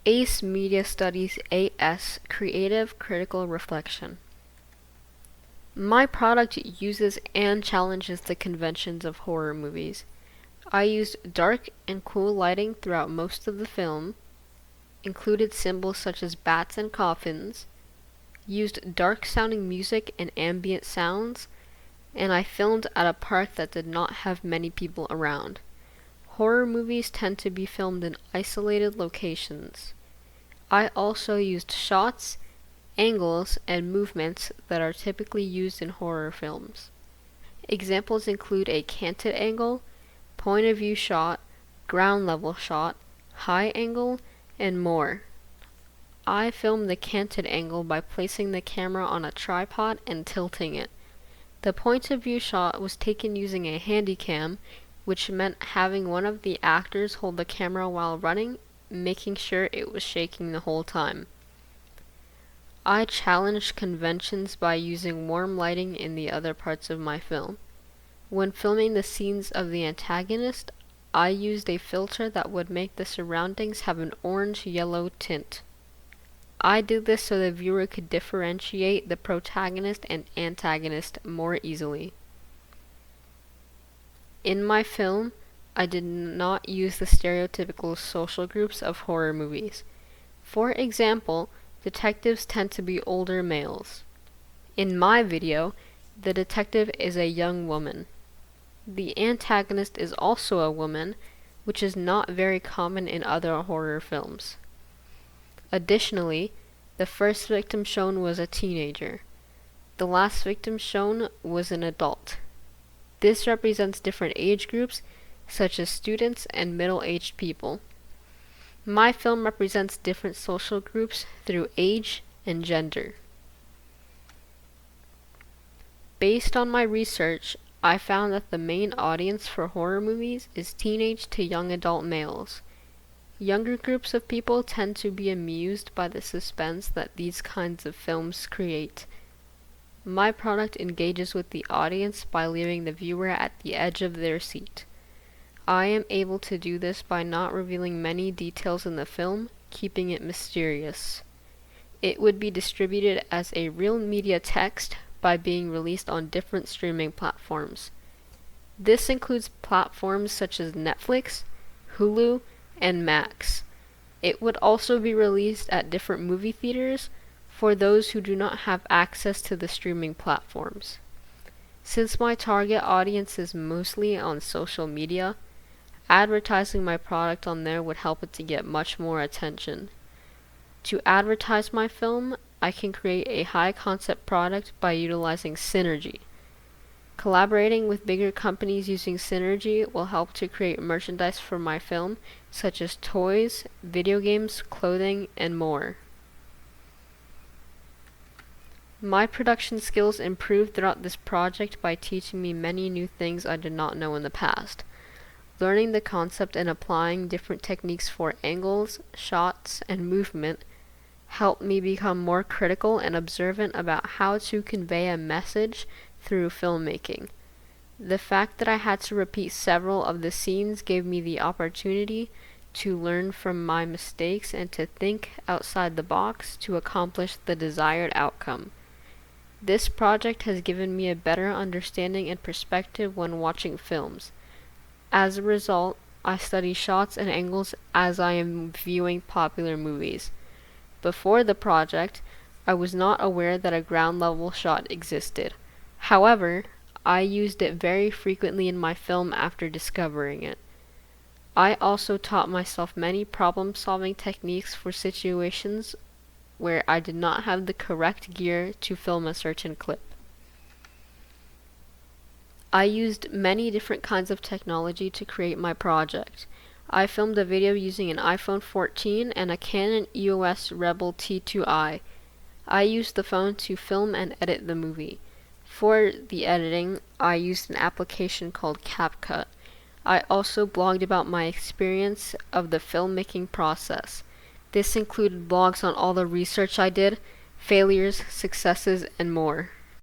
AICE Media Studies AS Creative Critical Reflection. My product uses and challenges the conventions of horror movies. I used dark and cool lighting throughout most of the film, included symbols such as bats and coffins, used dark sounding music and ambient sounds, and I filmed at a park that did not have many people around. Horror movies tend to be filmed in isolated locations. I also used shots, angles, and movements that are typically used in horror films. Examples include a canted angle, point of view shot, ground level shot, high angle, and more. I filmed the canted angle by placing the camera on a tripod and tilting it. The point of view shot was taken using a handycam, which meant having one of the actors hold the camera while running, making sure it was shaking the whole time. I challenged conventions by using warm lighting in the other parts of my film. When filming the scenes of the antagonist, I used a filter that would make the surroundings have an orange-yellow tint. I did this so the viewer could differentiate the protagonist and antagonist more easily. In my film, I did not use the stereotypical social groups of horror movies. For example, detectives tend to be older males. In my video, the detective is a young woman. The antagonist is also a woman, which is not very common in other horror films. Additionally, the first victim shown was a teenager. The last victim shown was an adult. This represents different age groups, such as students and middle-aged people. My film represents different social groups through age and gender. Based on my research, I found that the main audience for horror movies is teenage to young adult males. Younger groups of people tend to be amused by the suspense that these kinds of films create. My product engages with the audience by leaving the viewer at the edge of their seat. I am able to do this by not revealing many details in the film, keeping it mysterious. It would be distributed as a real media text by being released on different streaming platforms. This includes platforms such as Netflix, Hulu, and Max. It would also be released at different movie theaters for those who do not have access to the streaming platforms. Since my target audience is mostly on social media, advertising my product on there would help it to get much more attention. To advertise my film, I can create a high-concept product by utilizing synergy. Collaborating with bigger companies using synergy will help to create merchandise for my film, such as toys, video games, clothing, and more. My production skills improved throughout this project by teaching me many new things I did not know in the past. Learning the concept and applying different techniques for angles, shots, and movement helped me become more critical and observant about how to convey a message through filmmaking. The fact that I had to repeat several of the scenes gave me the opportunity to learn from my mistakes and to think outside the box to accomplish the desired outcome. This project has given me a better understanding and perspective when watching films. As a result, I study shots and angles as I am viewing popular movies. Before the project, I was not aware that a ground level shot existed. However, I used it very frequently in my film after discovering it. I also taught myself many problem-solving techniques for situations where I did not have the correct gear to film a certain clip. I used many different kinds of technology to create my project. I filmed a video using an iPhone 14 and a Canon EOS Rebel T2i. I used the phone to film and edit the movie. For the editing, I used an application called CapCut. I also blogged about my experience of the filmmaking process. This included blogs on all the research I did, failures, successes, and more.